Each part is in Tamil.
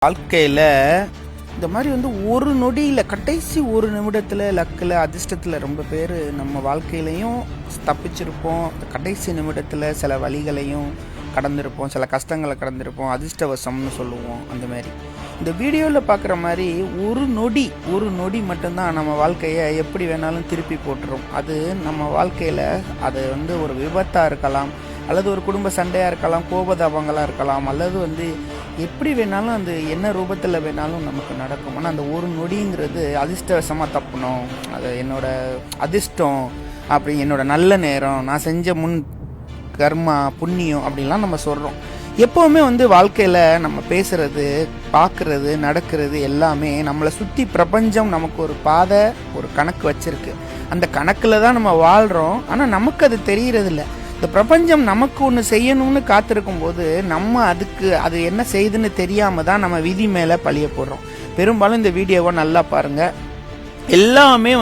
வாழ்க்கையில் இந்த மாதிரி ஒரு நொடியில் கடைசி ஒரு நிமிடத்தில் லக்கில் அதிர்ஷ்டத்தில் ரொம்ப பேர் நம்ம வாழ்க்கையிலையும் தப்பிச்சிருப்போம். கடைசி நிமிடத்தில் சில வழிகளையும் கடந்திருப்போம், சில கஷ்டங்களை கடந்திருப்போம், அதிர்ஷ்டவசம்னு சொல்லுவோம். அந்த மாதிரி இந்த வீடியோவில் பார்க்குற மாதிரி ஒரு நொடி மட்டும்தான் நம்ம வாழ்க்கையை எப்படி வேணாலும் திருப்பி போட்டுரும். அது நம்ம வாழ்க்கையில் அது ஒரு விபத்தாக இருக்கலாம், அல்லது ஒரு குடும்ப சண்டையாக இருக்கலாம், கோபதாபங்களாக இருக்கலாம், அல்லது எப்படி வேணாலும் அந்த என்ன ரூபத்தில் வேணாலும் நமக்கு நடக்கும். ஆனால் அந்த ஒரு நொடிங்கிறது அதிர்ஷ்டவசமாக தப்பணும், அது என்னோட அதிர்ஷ்டம், அப்படி என்னோட நல்ல நேரம், நான் செஞ்ச முன் கர்மா புண்ணியம் அப்படின்லாம் நம்ம சொல்கிறோம். எப்போவுமே வாழ்க்கையில் நம்ம பேசுகிறது, பார்க்குறது, நடக்கிறது எல்லாமே நம்மளை சுற்றி பிரபஞ்சம் நமக்கு ஒரு பாதை, ஒரு கணக்கு வச்சுருக்கு. அந்த கணக்கில் தான் நம்ம வாழ்கிறோம். ஆனால் நமக்கு அது தெரியறதில்ல. இந்த பிரபஞ்சம் நமக்கு ஒன்று செய்யணும்னு காத்திருக்கும் போது நம்ம அது என்ன செய்யுதுன்னு தெரியாமல் தான் நம்ம விதி மேலே பழிய போடுறோம். பெரும்பாலும் இந்த வீடியோவை நல்லா பாருங்கள். எல்லாமே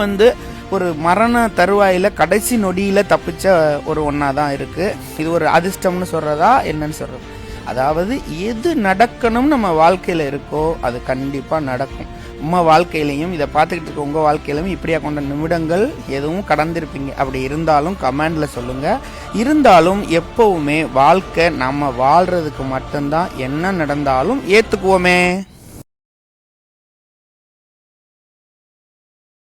ஒரு மரண தருவாயில் கடைசி நொடியில் தப்பிச்ச ஒரு ஒன்றா தான் இருக்குது. இது ஒரு அதிர்ஷ்டம்னு சொல்கிறதா என்னன்னு சொல்கிறது, அதாவது எது நடக்கணும்னு நம்ம வாழ்க்கையில் இருக்கோ அது கண்டிப்பாக நடக்கும். நம்ம வாழ்க்கையிலையும் இதை பார்த்துக்கிட்டு இருக்க உங்கள் வாழ்க்கையிலையும் இப்படியா கொண்ட நிமிடங்கள் எதுவும் கடந்திருப்பீங்க. அப்படி இருந்தாலும் கமெண்டில் சொல்லுங்கள். இருந்தாலும் எப்போவுமே வாழ்க்கை நம்ம வாழ்கிறதுக்கு மட்டும்தான், என்ன நடந்தாலும் ஏற்றுக்குவோமே.